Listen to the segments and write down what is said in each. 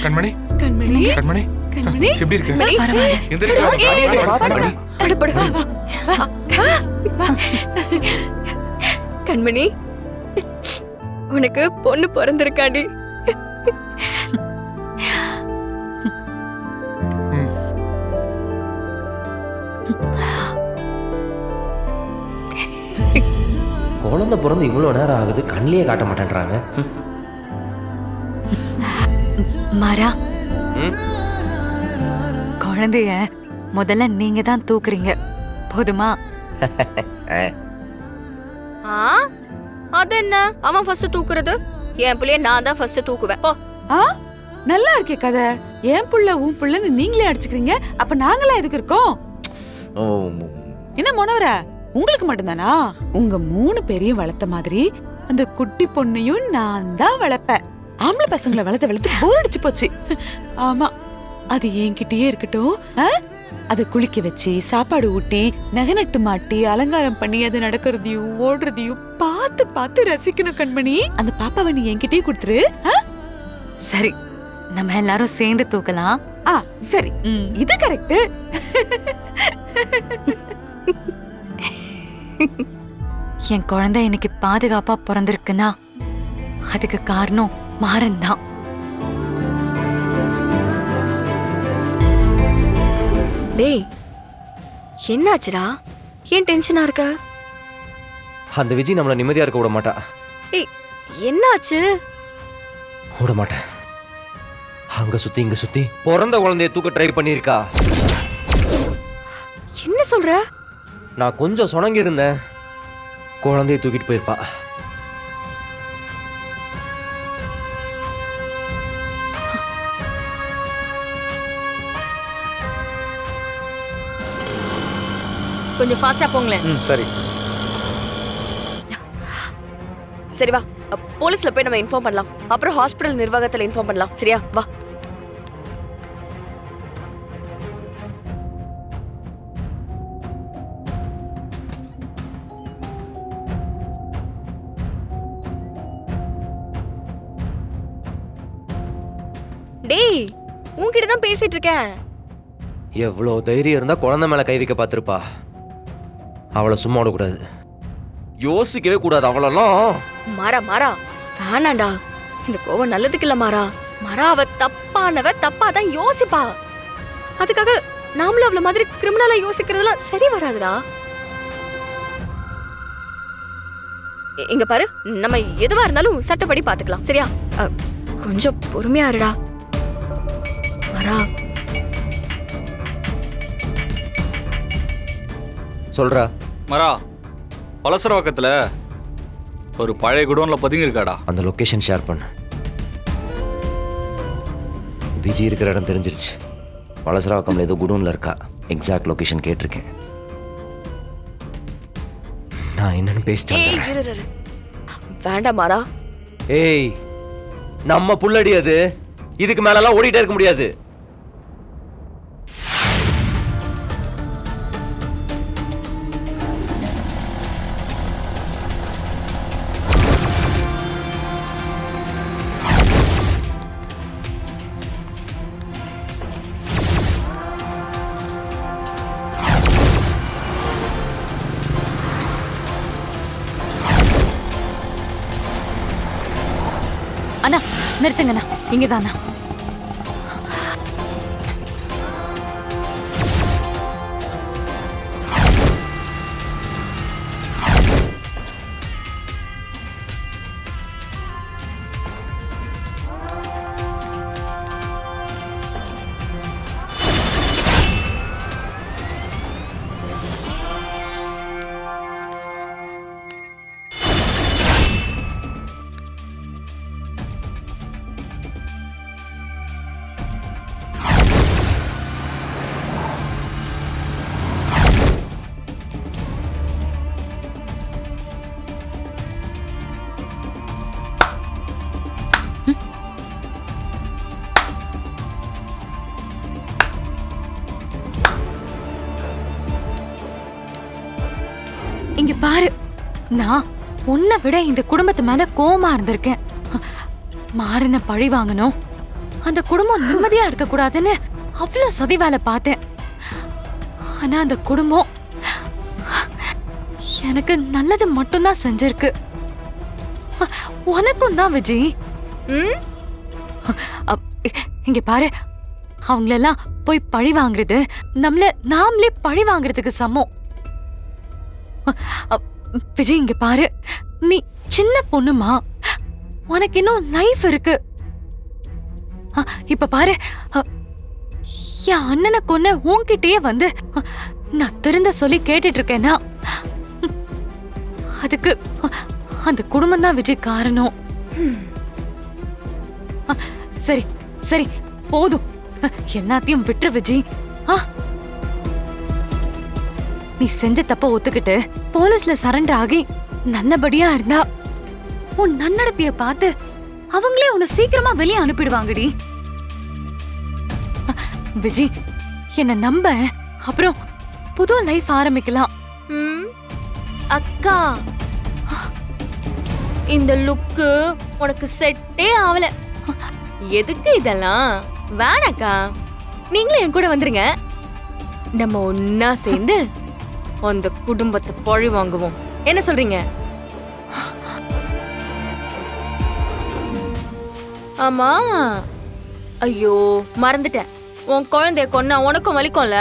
கண்மணி கண்மணி கண்மணி கண்மணி எப்படி இருக்க? பரவாயில்ல. கண்மணி கண்மணி உனக்கு பொண்ணு பிறந்திருக்காடி. குழந்தை பிறந்து இவ்வளோ நேரம் ஆகுது, கண்ணிலே காட்ட மாட்டேன்றாங்க. மாறா, குழந்தைய முதல்ல நீங்க தான் தூக்குறீங்க, போதுமா? அது என்ன அவன் ஃபர்ஸ்ட் தூக்குறது? என் பிள்ளைய நான் தான் ஃபர்ஸ்ட் தூக்குவேன். போ. நல்லா இருக்கே கதை. என் புள்ள உன் புள்ளன்னு நீங்களே அடிச்சுக்கிறீங்க, அப்ப நாங்களா எதுக்கு இருக்கோம்? என்ன மொனவர, உங்களுக்கு மட்டும்தானா? உங்க 3 பேரையும் வளர்த்த மாதிரி அந்த குட்டி பொண்ணையும் நான் தான் வளர்ப்பேன். ஆம்பளை பசங்களை வளர்த்து போர் அடிச்சு போச்சு. ஆமா, அது என்கிட்டயே இருக்கட்டும். அதை குளிக்க வச்சு சாப்பாடு ஊட்டி நகை நட்டு மாட்டி அலங்காரம் பண்ணி அது நடக்கிறதையும் ஓடுறதையும் பார்த்து பார்த்து ரசிக்கணும் கண்மணி. அந்த பாப்பாவை நீ என்கிட்டயே கொடுத்துரு. சரி, நம்ம எல்லாரும் சேர்ந்து தூக்கலாம். சரி, இது கரெக்ட். என் குழந்தை எனக்கு பாதுகாப்பா பிறந்திருக்குன்னா அதுக்கு காரணம் மாறன் தான். டேய், என்னாச்சுடா? ஏன் டென்ஷனா இருக்க? அந்த விஜய் நம்மள நிம்மதியா இருக்க விட மாட்டா. ஏய், என்னாச்சு? விட மாட்டேன். அங்க சுத்தி இங்க சுத்தி பிறந்த குழந்தைய தூக்க ட்ரை பண்ணிருக்கா. என்ன சொல்ற? நான் கொஞ்சம் சொணங்கி இருந்தேன், குழந்தைய தூக்கிட்டு போயிருப்பா. கொஞ்சம் ஃபாஸ்டா போங்களேன். சரி சரி வா, போலீஸ்ல போய் நம்ம இன்ஃபார்ம் பண்ணலாம். அப்புறம் ஹாஸ்பிடல் நிர்வாகத்துல இன்ஃபார்ம் பண்ணலாம். சரியா? வா. டேய், உன்கிட்ட தான் பேசிட்டு இருக்கேன். எவ்வளோ தைரியம் இருந்தா குழந்தை மேல கை வைக்க பார்த்திருப்பா. அவளை சும்மா விடக்கூடாது, யோசிக்கவே கூடாது. அவளெல்லாம் மாறா மாறா வேணாண்டா. இந்த கோவம் நல்லதுக்கு இல்ல மாறா. மாறா, அவ தப்பானவ, தப்பா தான் யோசிப்பா. அதுக்காக நாமளும் அவள மாதிரி கிரிமினலா யோசிக்கிறதுலாம் சரி வராதுடா. இங்க பாரு, நம்ம எதுவா இருந்தாலும் சட்டப்படி பாத்துக்கலாம். சரியா? கொஞ்சம் பொறுமையா இருடா மாறா. சொல்றா. மரா, பலசரவாக்கத்துல ஒரு பழைய குடோன்ல பதுங்கி இருக்காடா. அந்த லொகேஷன் ஷேர் பண்ணு. விஜய் இருக்கிற இடம் தெரிஞ்சிருச்சு. வலசரவாக்கம்ல ஏதோ குடோன்ல இருக்கா. எக்ஸாக்ட் லொகேஷன் கேட்டிருக்கேன். நான் என்னன்னு பேசிட்டேன். வேண்டாம் மாறா. ஏய், நம்ம புள்ளடி அது. இதுக்கு மேலலாம் ஓடிட்டே இருக்க முடியாது. அண்ணா நிறுத்துங்கண்ணா, இங்கதாண்ணா. இங்க பாரு, நான் உன்னை விட இந்த குடும்பத்து மேல கோவமா இருந்திருக்கேன். மாறன பழி வாங்கணும், அந்த குடும்பம் நிம்மதியா இருக்க கூடாதுன்னு அவ்வளவு சதி வேலை பார்த்தேன். ஆனா அந்த குடும்பம் எனக்கு நல்லது மட்டும்தான் செஞ்சிருக்கு. உனக்கும் தான் விஜி. இங்க பாரு, அவங்களெல்லாம் போய் பழி வாங்குறது நாமளே பழி வாங்குறதுக்கு சமம். விஜய் இங்க பாரு, நீ சின்ன பொண்ணுமா, உனக்கு இன்னும் லைஃப் இருக்கு. இப்ப பாரு, என் அண்ணனை கொன்ன உன்கிட்டயே வந்து நான் திருந்த சொல்லி கேட்டுட்டு இருக்கேன்னா அதுக்கு அந்த குடும்பம் தான் விஜய் காரணம். சரி சரி போதும், எல்லாத்தையும் விட்டுரு விஜய். நீ செஞ்ச தப்ப ஒத்துக்கிட்டு போலீஸ்ல சரண்டர் ஆகி நல்லபடியா இருந்தா உன் நன்னடத்தைய பார்த்து அவங்களே உன்னை சீக்கிரமா வெளியே அனுப்பிடுவாங்கடி. விஜய் என்ன நம்ப, அப்புறம் புது லைஃப் ஆரம்பிக்கலாம். அக்கா, இந்த லுக்கு உனக்கு செட்டே ஆவல. எதுக்கு இதெல்லாம்? வேணாக்கா, நீங்களும் என் கூட வந்துருங்க. நம்ம ஒன்னா சேர்ந்து அந்த குடும்பத்தை பழி வாங்குவோம். என்ன சொல்றீங்க? ஆமா, ஐயோ மறந்துட்டேன், உன் குழந்தைய கொன்னா உனக்கும் வலிக்கும்ல?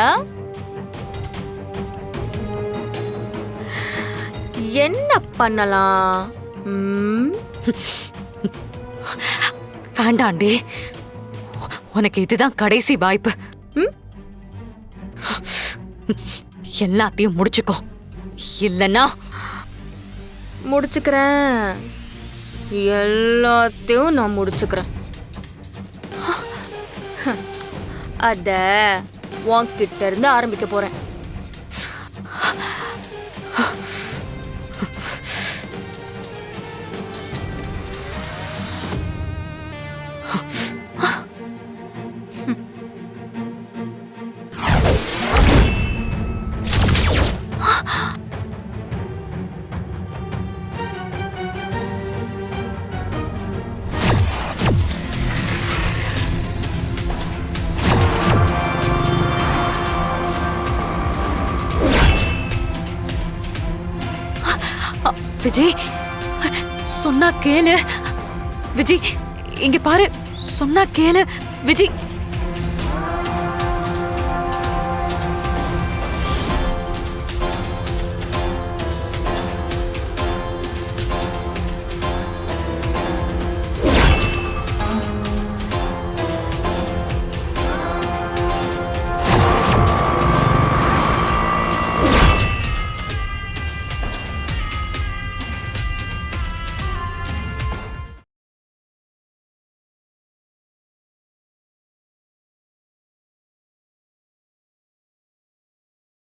என்ன பண்ணலாம்? வேண்டாண்டி, உனக்கு இதுதான் கடைசி வாய்ப்பு. எல்லாத்தையும் முடிச்சுக்கோ, இல்லன்னா முடிச்சுக்கிறேன். எல்லாத்தையும் நான் முடிச்சுக்கிறேன். அத உன்கிட்ட இருந்து ஆரம்பிக்க போறேன். விஜய் சொன்னா கேளு. விஜய் இங்க பாரு, சொன்னா கேளு விஜய்.